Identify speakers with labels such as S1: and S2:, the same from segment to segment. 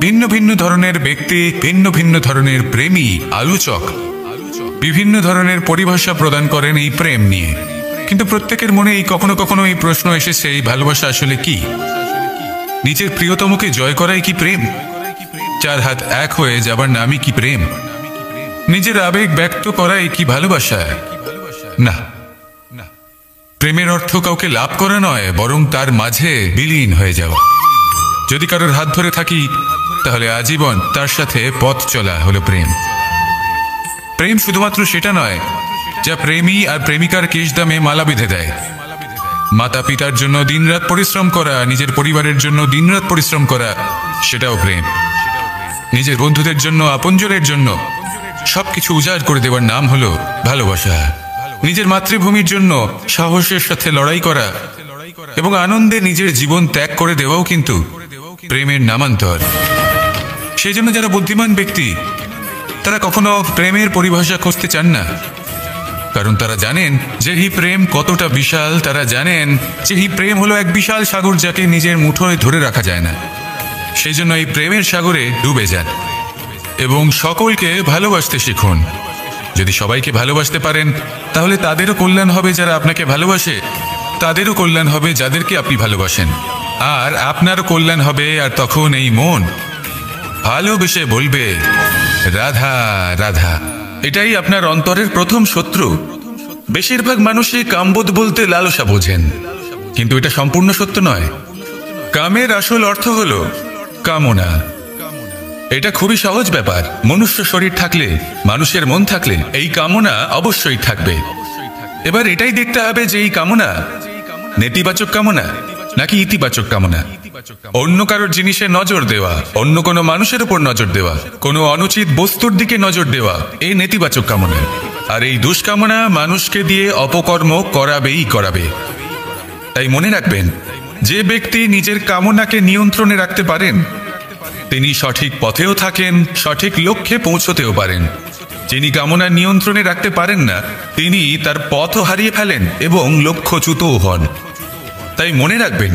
S1: ভিন্ন ভিন্ন ধরনের ব্যক্তি, ভিন্ন ভিন্ন ধরনের প্রেমী, আলোচক বিভিন্ন ধরনের পরিভাষা প্রদান করেন এই প্রেম নিয়ে। কিন্তু প্রত্যেকের মনে কখনো কখনো এই প্রশ্ন এসেছে, এই ভালোবাসা আসলে কি? নিজের প্রিয়তমকে জয় করাই কি প্রেম? চার হাত এক হয়ে যাবার নামই কি প্রেম? নিজের আবেগ ব্যক্ত করাই কি ভালোবাসা? না, প্রেমের অর্থ কাউকে লাভ করা নয়, বরং তার মাঝে বিলীন হয়ে যাওয়া। যদি কারোর হাত ধরে থাকি তাহলে আজীবন তার সাথে পথ চলা হলো প্রেম। প্রেম শুধুমাত্র সেটা নয় যা প্রেমী আর প্রেমিকার কেশদামে মালা বেঁধে দেয়। মাতা পিতার জন্য দিনরাত পরিশ্রম করা, নিজের পরিবারের জন্য দিনরাত পরিশ্রম করা, সেটাও প্রেম। নিজের বন্ধুদের জন্য, আপনজনের জন্য সবকিছু উজাড় করে দেওয়ার নাম হলো ভালোবাসা। নিজের মাতৃভূমির জন্য সাহসের সাথে লড়াই করা এবং আনন্দে নিজের জীবন ত্যাগ করে দেওয়াও কিন্তু প্রেমের নামান্তর। সেই জন্য যারা বুদ্ধিমান ব্যক্তি তারা কখনো প্রেমের পরিভাষা খুঁজতে চান না, কারণ তারা জানেন যে এই প্রেম কতটা বিশাল। তারা জানেন যে এই প্রেম হলো এক বিশাল সাগর যাকে নিজের মুঠোয় ধরে রাখা যায় না। সেই জন্য এই প্রেমের সাগরে ডুবে যান এবং সকলকে ভালোবাসতে শিখুন। যদি সবাইকে ভালোবাসতে পারেন তাহলে তাদেরও কল্যাণ হবে যারা আপনাকে ভালোবাসে, তাদেরও কল্যাণ হবে যাদেরকে আপনি ভালোবাসেন, আর আপনারও কল্যাণ হবে। আর তখন এই মন ভালোবেসে বলবে রাধা রাধা। এটাই আপনার অন্তরের প্রথম শত্রু। বেশিরভাগ মানুষই কামবোধ বলতে লালসা বোঝেন, কিন্তু এটা সম্পূর্ণ সত্য নয়। কামের আসল অর্থ হলো কামনা। এটা খুবই সহজ ব্যাপার। মনুষ্য শরীর থাকলে, মানুষের মন থাকলে এই কামনা অবশ্যই থাকবে। এবার এটাই দেখতে হবে যে এই কামনা নেতিবাচক কামনা নাকি ইতিবাচক কামনা। অন্য কারোর জিনিসে নজর দেওয়া, অন্য কোনো মানুষের উপর নজর দেওয়া, কোনো অনুচিত বস্তুর দিকে নজর দেওয়া, এই নেতিবাচক কামনা। আর এই দুষ্কামনা মানুষকে দিয়ে অপকর্ম করাবেই করাবে। তাই মনে রাখবেন, যে ব্যক্তি নিজের কামনাকে নিয়ন্ত্রণে রাখতে পারেন তিনি সঠিক পথেও থাকেন, সঠিক লক্ষ্যে পৌঁছতেও পারেন। যিনি কামনা নিয়ন্ত্রণে রাখতে পারেন না তিনি তার পথও হারিয়ে ফেলেন এবং লক্ষ্যচ্যুতও হন। তাই মনে রাখবেন,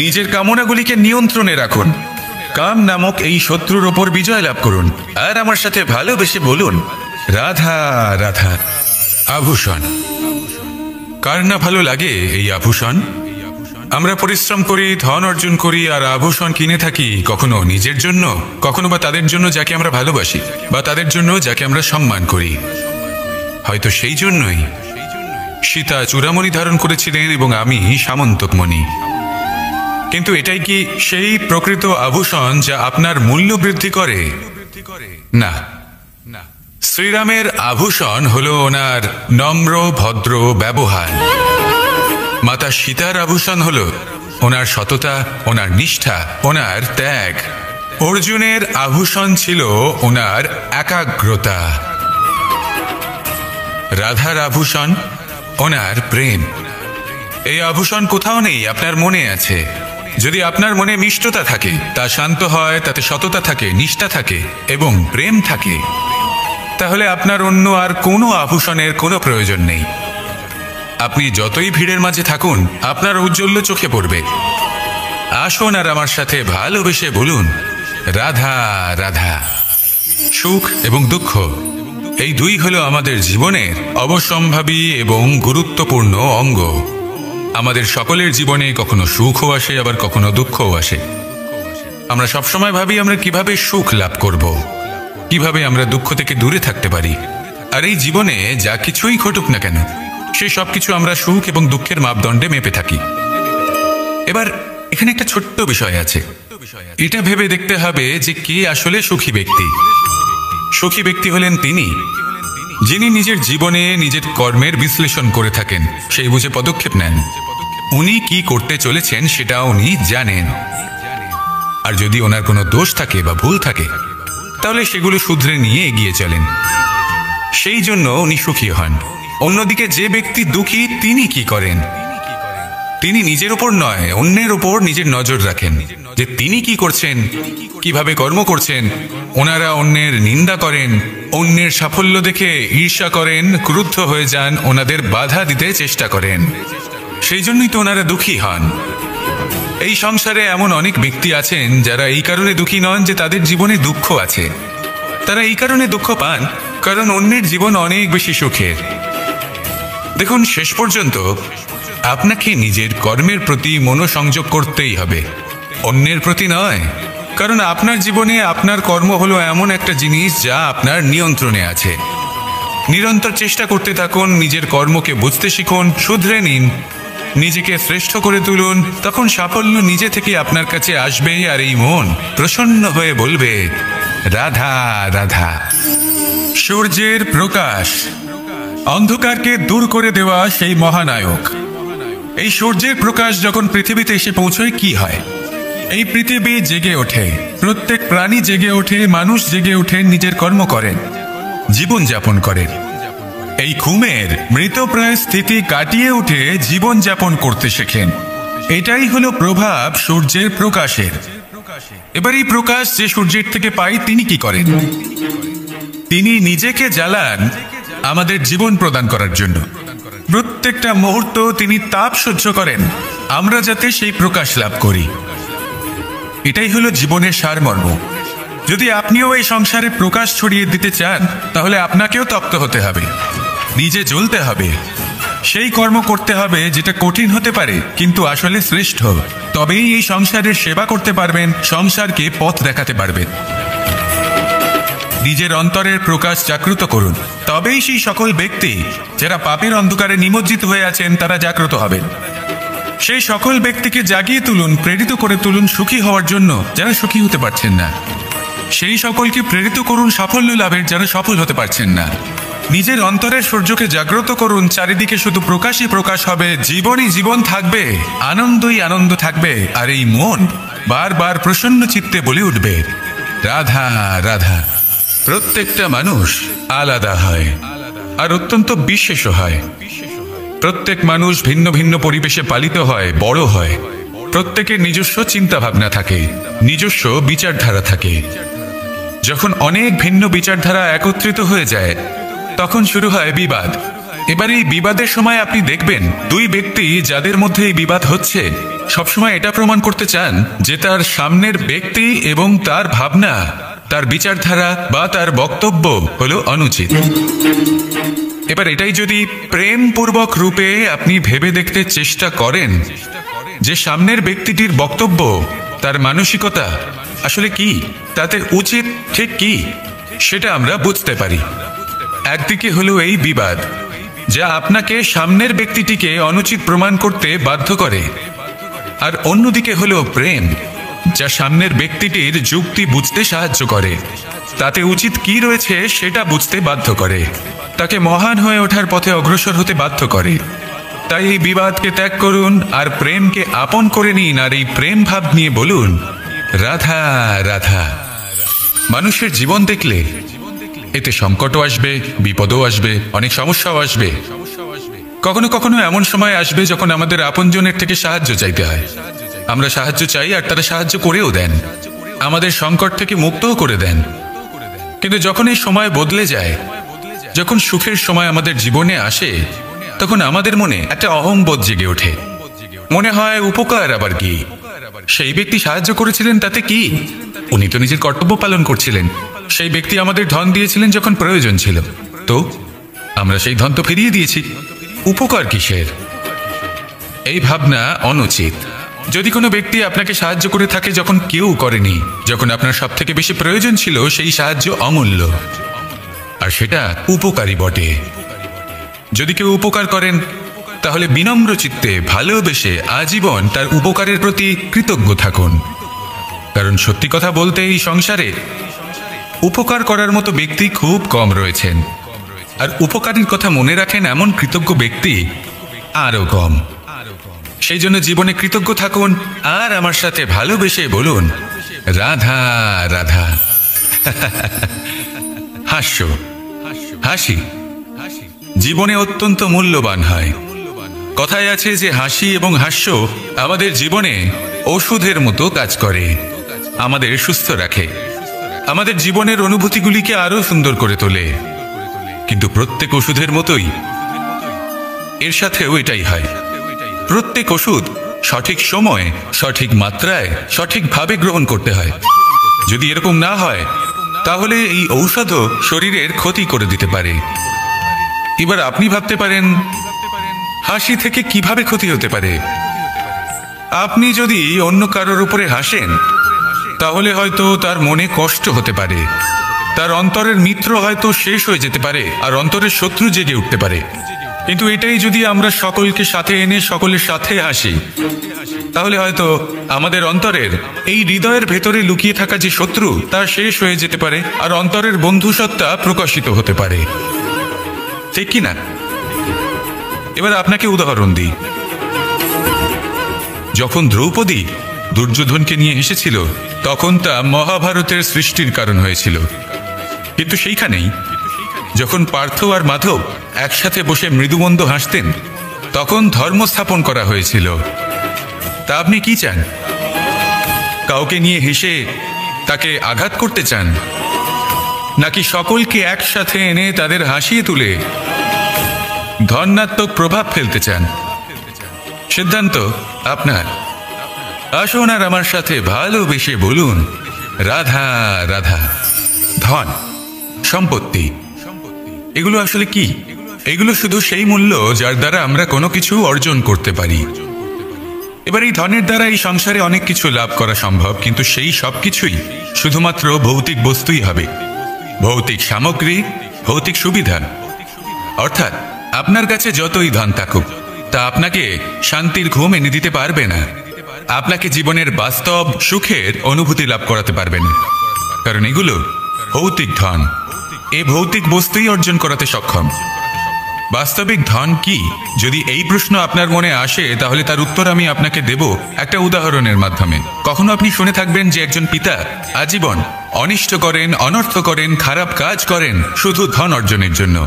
S1: নিজের কামনাগুলিকে নিয়ন্ত্রণে রাখুন। কাম নামক এই শত্রুর ওপর বিজয় লাভ করুন। আর আমার সাথে ভালোবেসে বলুন রাধা রাধা। আভূষণ। কার না ভালো লাগে এই আভূষণ? আমরা পরিশ্রম করি, ধন অর্জন করি আর আভূষণ কিনে থাকি, কখনো নিজের জন্য, কখনো বা তাদের জন্য যাকে আমরা ভালোবাসি, বা তাদের জন্য যাকে আমরা সম্মান করি। হয়তো সেই জন্যই সীতা চূড়ামণি ধারণ করেছিলেন এবং আমি সামন্তকমণি। কিন্তু এটাই কি সেই প্রকৃত আভূষণ যা আপনার মূল্য বৃদ্ধি করে? না। শ্রীরামের আভূষণ হলো ওনার নম্র ভদ্র ব্যবহার। মাতা সীতার আভূষণ হলো ওনার সততা, ওনার নিষ্ঠা, ওনার ত্যাগ। অর্জুনের আভূষণ ছিল ওনার একাগ্রতা। রাধার আভূষণ ওনার প্রেম। এই আভূষণ কোথাও নেই, আপনার মনে আছে। যদি আপনার মনে মিষ্টতা থাকে, তা শান্ত হয়, তাতে সততা থাকে, নিষ্ঠা থাকে এবং প্রেম থাকে, তাহলে আপনার অন্য আর কোনো আভূষণের কোনো প্রয়োজন নেই। আপনি যতই ভিড়ের মাঝে থাকুন আপনার ঔজ্জ্বল্য চোখে পড়বে। আসুন আর আমার সাথে ভালোবেসে বলুন রাধা রাধা। সুখ এবং দুঃখ এই দুই হলো আমাদের জীবনের অবশ্যম্ভাবী এবং গুরুত্বপূর্ণ অঙ্গ। আমাদের সকলের জীবনে কখনো সুখও আসে, আবার কখনো দুঃখও আসে। আমরা সবসময় ভাবি আমরা কিভাবে সুখ লাভ করব, কিভাবে আমরা দুঃখ থেকে দূরে থাকতে পারি। আর এই জীবনে যা কিছুই ঘটুক না কেন, সেই সবকিছু আমরা সুখ এবং দুঃখের মাপদণ্ডে মেপে থাকি। এবার এখানে একটা ছোট্ট বিষয় আছে। এটা ভেবে দেখতে হবে যে কে আসলে সুখী ব্যক্তি। সুখী ব্যক্তি হলেন তিনি যিনি নিজের জীবনে নিজের কর্মের বিশ্লেষণ করে থাকেন, সেই বুঝে পদক্ষেপ নেন। উনি কি করতে চলেছেন সেটা উনি জানেন। আর যদি ওনার কোনো দোষ থাকে বা ভুল থাকে তাহলে সেগুলো শুধরে নিয়ে এগিয়ে চলেন। সেই জন্য উনি সুখী হন। অন্যদিকে যে ব্যক্তি দুঃখী তিনি কি করেন? তিনি নিজের উপর নয়, অন্যের উপর নিজের নজর রাখেন যে তিনি কি করছেন, কিভাবে কর্ম করছেন। ওনারা অন্যের নিন্দা করেন, অন্যের সাফল্য দেখে ঈর্ষা করেন, ক্রুদ্ধ হয়ে যান, ওনাদের বাধা দিতে চেষ্টা করেন। সেই জন্যই তো ওনারা দুঃখী হন। এই সংসারে এমন অনেক ব্যক্তি আছেন যারা এই কারণে দুঃখী নন যে তাদের জীবনে দুঃখ আছে। তারা এই কারণে দুঃখ পান কারণ অন্যের জীবন অনেক বেশি সুখের। দেখুন, শেষ পর্যন্ত আপনাকে নিজের কর্মের প্রতি মনোসংযোগ করতেই হবে, অন্যের প্রতি নয়। কারণ আপনার জীবনে আপনার কর্ম হলো এমন একটা জিনিস যা আপনার নিয়ন্ত্রণে আছে। নিরন্তর চেষ্টা করতে থাকুন, নিজের কর্মকে বুঝতে শিখুন, শুধরে নিন, নিজেকে শ্রেষ্ঠ করে তুলুন। তখন সাফল্য নিজে থেকে আপনার কাছে আসবে, আর এই মন প্রসন্ন হয়ে বলবে, রাধা রাধা। সূর্যের প্রকাশ অন্ধকারকে দূর করে দেওয়া সেই মহানায়ক। এই সূর্যের প্রকাশ যখন পৃথিবীতে এসে পৌঁছয় কি হয়? এই পৃথিবী জেগে ওঠে, প্রত্যেক প্রাণী জেগে ওঠে, মানুষ জেগে ওঠে, নিজের কর্ম করেন, জীবন যাপন করেন। এই ঘুমের মৃতপ্রায় স্থিতি কাটিয়ে উঠে জীবন যাপন করতে শেখেন। এটাই হলো প্রভাব সূর্যের প্রকাশের। এবার এই প্রকাশ যে সূর্যের থেকে পাই, তিনি কি করেন? তিনি নিজেকে জ্বালান আমাদের জীবন প্রদান করার জন্য। প্রত্যেকটা মুহূর্ত তিনি তাপ সহ্য করেন আমরা যাতে সেই প্রকাশ লাভ করি। এটাই হলো জীবনের সারমর্ম। যদি আপনিও এই সংসারে প্রকাশ ছড়িয়ে দিতে চান, তাহলে আপনাকেও তপ্ত হতে হবে, নিজে জ্বলতে হবে, সেই কর্ম করতে হবে যেটা কঠিন হতে পারে কিন্তু আসলে শ্রেষ্ঠ। তবেই এই সংসারের সেবা করতে পারবেন, সংসারকে পথ দেখাতে পারবেন। নিজের অন্তরের প্রকাশ জাগ্রত করুন, তবেই সেই সকল ব্যক্তি যারা পাপের অন্ধকারে নিমজ্জিত হয়ে আছেন তারা জাগ্রত হবেন। সেই সকল ব্যক্তিকে জাগিয়ে তুলুন, প্রেরিত করে তুলুন সুখী হওয়ার জন্য যারা সুখী হতে পারছেন না। সেই সকলকে প্রেরিত করুন সাফল্য লাভের যারা সফল হতে পারছেন না। নিজের অন্তরের সূর্যকে জাগ্রত করুন, চারিদিকে শুধু প্রকাশই প্রকাশ হবে, জীবনই জীবন থাকবে, আনন্দই আনন্দ থাকবে। আর এই মন বারবার প্রসন্ন চিত্তে বলে উঠবে, রাধা রাধা। প্রত্যেকটা মানুষ আলাদা হয় আর অত্যন্ত বিশেষ হয়। প্রত্যেক মানুষ ভিন্ন ভিন্ন পরিবেশে পালিত হয়, বড় হয়। প্রত্যেকের নিজস্ব চিন্তা ভাবনা থাকে, নিজস্ব বিচারধারা থাকে। যখন অনেক ভিন্ন বিচারধারা একত্রিত হয়ে যায়, তখন শুরু হয় বিবাদ। এবার এই বিবাদের সময় আপনি দেখবেন দুই ব্যক্তি যাদের মধ্যে এই বিবাদ হচ্ছে সবসময় এটা প্রমাণ করতে চান যে তার সামনের ব্যক্তি এবং তার ভাবনা, তার বিচারধারা বা তার বক্তব্য হলো অনুচিত। এবার এটাই যদি প্রেমপূর্বক রূপে আপনি ভেবে দেখতে চেষ্টা করেন যে সামনের ব্যক্তিটির বক্তব্য, তার মানসিকতা আসলে কি, তাতে উচিত ঠিক কি, সেটা আমরা বুঝতে পারি। একদিকে হলো এই বিবাদ যা আপনাকে সামনের ব্যক্তিটিকে অনুচিত প্রমাণ করতে বাধ্য করে, আর অন্যদিকে হলো প্রেম যা সামনের ব্যক্তিটির যুক্তি বুঝতে সাহায্য করে, তাতে উচিত কি রয়েছে সেটা বুঝতে বাধ্য করে, তাকে মহান হয়ে ওঠার পথে অগ্রসর হতে বাধ্য করে। তাই এই বিবাদকে ত্যাগ করুন আর প্রেমকে আপন করে নিন, আর এই প্রেম ভাব নিয়ে বলুন, রাধা রাধা। মানুষের জীবন দেখলে এতে সংকটও আসবে, বিপদও আসবে, অনেক সমস্যাও আসবে। কখনো কখনো এমন সময় আসবে যখন আমাদের আপনজনের থেকে সাহায্য চাইতে হয়। আমরা সাহায্য চাই আর তারা সাহায্য করেও দেন, আমাদের সংকট থেকে মুক্তও করে দেন। কিন্তু যখন এই সময় বদলে যায়, যখন সুখের সময় আমাদের জীবনে আসে, তখন আমাদের মনে একটা অহংবোধ জেগে ওঠে। মনে হয় উপকার আবার কি, সেই ব্যক্তি সাহায্য করেছিলেন তাতে কি, উনি তো নিজের কর্তব্য পালন করছিলেন। সেই ব্যক্তি আমাদের ধন দিয়েছিলেন যখন প্রয়োজন ছিল, তো আমরা সেই ধন তো ফিরিয়ে দিয়েছি, উপকার কিসের? এই ভাবনা অনুচিত। যদি কোনো ব্যক্তি আপনাকে সাহায্য করে থাকে যখন কেউ করেনি, যখন আপনার সব থেকে বেশি প্রয়োজন ছিল, সেই সাহায্য অমূল্য আর সেটা উপকারী বটে। যদি কেউ উপকার করেন তাহলে বিনম্র চিত্তে ভালোবেসে আজীবন তার উপকারের প্রতি কৃতজ্ঞ থাকুন। কারণ সত্যি কথা বলতে এই সংসারে উপকার করার মতো ব্যক্তি খুব কম রয়েছেন, আর উপকারের কথা মনে রাখেন এমন কৃতজ্ঞ ব্যক্তি আরো কম। সেই জন্য জীবনে কৃতজ্ঞ থাকুন আর আমার সাথে ভালোবেসে বলুন, রাধা রাধা। হাস্য, হাসি জীবনে অত্যন্ত মূল্যবান হয়। কথায় আছে যে হাসি এবং হাস্য আমাদের জীবনে ওষুধের মতো কাজ করে, আমাদের সুস্থ রাখে, আমাদের জীবনের অনুভূতিগুলিকে আরো সুন্দর করে তোলে। কিন্তু প্রত্যেক ওষুধের মতোই এর সাথেও এটাই হয়, প্রত্যেক ওষুধ সঠিক সময়ে সঠিক মাত্রায় সঠিকভাবে গ্রহণ করতে হয়। যদি এরকম না হয় তাহলে এই ঔষধও শরীরের ক্ষতি করে দিতে পারে। এবার আপনি ভাবতে পারেন হাসি থেকে কিভাবে ক্ষতি হতে পারে। আপনি যদি অন্য কারোর উপরে হাসেন তাহলে হয়তো তার মনে কষ্ট হতে পারে, তার অন্তরের মিত্র হয়তো শেষ হয়ে যেতে পারে, আর অন্তরের শত্রু জেগে উঠতে পারে। কিন্তু এটাই যদি আমরা সকলকে সাথে এনে সকলের সাথে হাসি, তাহলে হয়তো আমাদের অন্তরের এই হৃদয়ের ভেতরে লুকিয়ে থাকা যে শত্রু তা শেষ হয়ে যেতে পারে, আর অন্তরের বন্ধুসত্তা প্রকাশিত হতে পারে। ঠিক কিনা? এবার আপনাকে উদাহরণ দিই। যখন দ্রৌপদী দুর্যোধনকে নিয়ে এসেছিল তখন তা মহাভারতের সৃষ্টির কারণ হয়েছিল। কিন্তু সেইখানেই যখন পার্থ আর মাধব একসাথে বসে মৃদুমন্দ হাসতেন তখন ধর্ম স্থাপন করা হয়েছিল। তা আপনি কি চান? কাউকে নিয়ে হেসে তাকে আঘাত করতে চান, নাকি সকলকে একসাথে এনে তাদের হাসিয়ে তুলে ধনাত্মক প্রভাব ফেলতে চান? সিদ্ধান্ত আপনার। আসুন আর আমার সাথে ভালোবেসে বলুন রাধা রাধা। ধন, সম্পত্তি, এগুলো আসলে কি? এগুলো শুধু সেই মূল্য যার দ্বারা আমরা কোনো কিছু অর্জন করতে পারি। এবার এই ধনের দ্বারা এই সংসারে অনেক কিছু লাভ করা সম্ভব, কিন্তু সেই সব কিছুই শুধুমাত্র ভৌতিক বস্তুই হবে, ভৌতিক সামগ্রী, ভৌতিক সুবিধা। অর্থাৎ আপনার কাছে যতই ধন থাকুক তা আপনাকে শান্তির ঘুম এনে দিতে পারবে না, আপনাকে জীবনের বাস্তব সুখের অনুভূতি লাভ করাতে পারবে না, কারণ এগুলো ভৌতিক ধন। এই ভৌতিক বস্তুই অর্জন করাতে সক্ষম। বাস্তবিক ধন কি? যদি এই প্রশ্ন আপনার মনে আসে তাহলে তার উত্তর আমি আপনাকে দেব একটা উদাহরণের মাধ্যমে। কখনো আপনি শুনে থাকবেন যে একজন পিতা আজীবন অনিষ্ট করেন, অনর্থ করেন, খারাপ কাজ করেন শুধু ধন অর্জনের জন্য।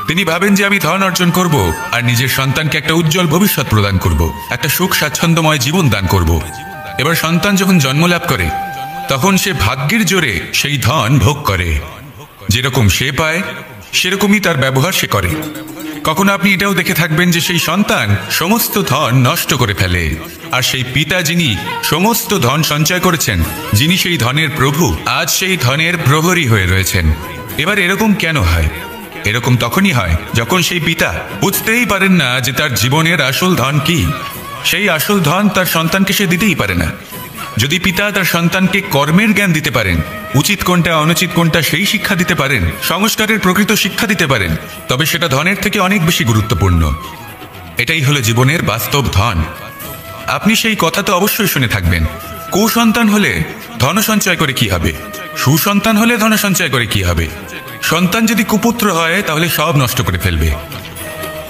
S1: তিনি ভাবেন যে আমি ধন অর্জন করব আর নিজের সন্তানকে একটা উজ্জ্বল ভবিষ্যৎ প্রদান করব, একটা সুখ স্বাচ্ছন্দ্যময় জীবন দান করব। এবার সন্তান যখন জন্ম লাভ করে তখন সে ভাগ্যের জোরে সেই ধন ভোগ করে। যেরকম সে পায় সেরকমই তার ব্যবহার সে করে। কখনো আপনি এটাও দেখে থাকবেন যে সেই সন্তান সমস্ত ধন নষ্ট করে ফেলে, আর সেই পিতা যিনি সমস্ত ধন সঞ্চয় করেছেন, যিনি সেই ধনের প্রভু, আজ সেই ধনের প্রহরী হয়ে রয়েছেন। এবার এরকম কেন হয়? এরকম তখনই হয় যখন সেই পিতা বুঝতেই পারেন না যে তার জীবনের আসল ধন কি। সেই আসল ধন তার সন্তানকে সে দিতেই পারে না। যদি পিতা তার সন্তানকে কর্মের জ্ঞান দিতে পারেন, উচিত কোনটা অনুচিত কোনটা সেই শিক্ষা দিতে পারেন, সংস্কারের প্রকৃত শিক্ষা দিতে পারেন, তবে সেটা ধনের থেকে অনেক বেশি গুরুত্বপূর্ণ। এটাই হলো জীবনের বাস্তব ধন। আপনি সেই কথা তো অবশ্যই শুনে থাকবেন, কুসন্তান হলে ধন সঞ্চয় করে কি হবে, সুসন্তান হলে ধন সঞ্চয় করে কি হবে। সন্তান যদি কুপুত্র হয় তাহলে সব নষ্ট করে ফেলবে,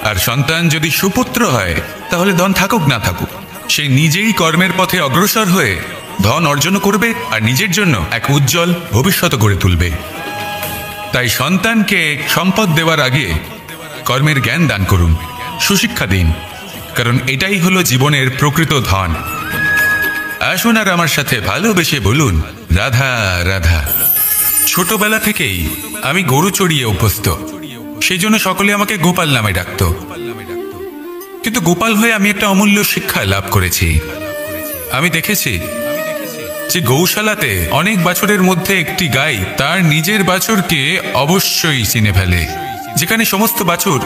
S1: আর সন্তান যদি সুপুত্র হয় তাহলে ধন থাকুক না থাকুক সে নিজেই কর্মের পথে অগ্রসর হয়ে ধন অর্জন করবে আর নিজের জন্য এক উজ্জ্বল ভবিষ্যৎ গড়ে তুলবে। তাই সন্তানকে সম্পদ দেওয়ার আগে কর্মের জ্ঞান দান করুন, সুশিক্ষা দিন, কারণ এটাই হলো জীবনের প্রকৃত ধন। আসুন আর আমার সাথে ভালোবেসে বলুন রাধা রাধা। ছোটবেলা থেকেই আমি গরু চড়িয়ে অভ্যস্ত, সেই জন্য সকলে আমাকে গোপাল নামে ডাকত। কিন্তু গোপাল হয়ে আমি একটা অমূল্য শিক্ষা লাভ করেছি। আমি দেখেছি যে গৌশালাতে অনেক বাছুরের মধ্যে একটি গাই তার নিজের বাছুরকে অবশ্যই চিনে ফেলে, যেখানে সমস্ত বাছুর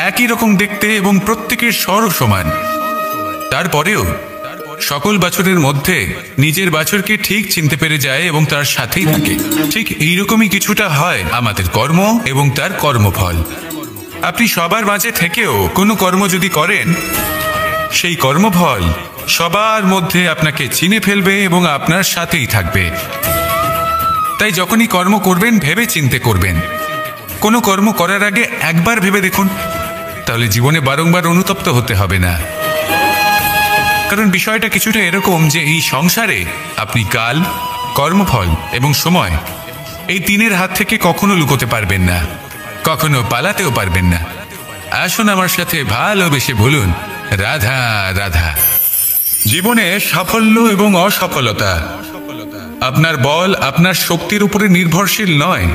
S1: একই রকম দেখতে এবং প্রত্যেকের স্বর সমান। তারপরেও সকল বাছুরের মধ্যে নিজের বাছুরকে ঠিক চিনতে পেরে যায় এবং তার সাথেই থাকে। ঠিক এইরকমই কিছুটা হয় আমাদের কর্ম এবং তার কর্মফল। আপনি সবার মাঝে থেকেও কোনো কর্ম যদি করেন, সেই কর্মফল সবার মধ্যে আপনাকে চিনে ফেলবে এবং আপনার সাথেই থাকবে। তাই যখনই কর্ম করবেন ভেবে চিন্তে করবেন। কোনো কর্ম করার আগে একবার ভেবে দেখুন, তাহলে জীবনে বারংবার অনুতপ্ত হতে হবে না। কারণ বিষয়টা কিছুটা এরকম যে এই সংসারে আপনি কাল, কর্মফল এবং সময় এই তিনের হাত থেকে কখনো লুকোতে পারবেন না, কখনো পালাতেও পারবেন না। আসুন আমার সাথে ভালোবেসে বলুন রাধা রাধা। জীবনে সাফল্য এবং অসফলতা আপনার বল, আপনার শক্তির উপরে নির্ভরশীল নয়,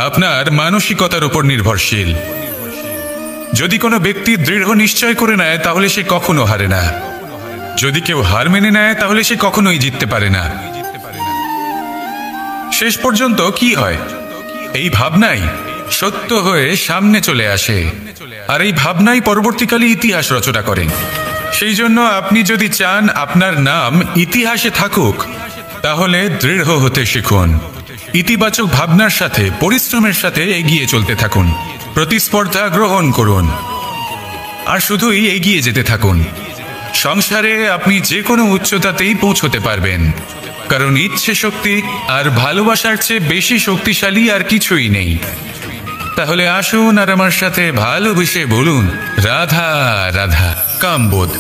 S1: আপনার মানসিকতার উপর নির্ভরশীল। যদি কোনো ব্যক্তি দৃঢ় নিশ্চয় করে নেয় তাহলে সে কখনো হারে না। যদি কেউ হার মেনে নেয় তাহলে সে কখনোই জিততে পারে না। শেষ পর্যন্ত কি হয়, এই ভাবনাই সত্য হয়ে সামনে চলে আসে, আর এই ভাবনাই পরবর্তীকালে ইতিহাস রচনা করেন। সেই জন্য আপনি যদি চান আপনার নাম ইতিহাসে থাকুক, তাহলে দৃঢ় হতে শিখুন। ইতিবাচক ভাবনার সাথে পরিশ্রমের সাথে এগিয়ে চলতে থাকুন, প্রতিস্পর্ধা গ্রহণ করুন, আর শুধুই এগিয়ে যেতে থাকুন। সংসারে আপনি যে কোনো উচ্চতাতেই পৌঁছতে পারবেন, কারণ ইচ্ছে শক্তি আর ভালোবাসার চেয়ে বেশি শক্তিশালী আর কিছুই নেই। তাহলে আসুন আর আমার সাথে ভালোবেসে বলুন রাধা রাধা। কামবোধ।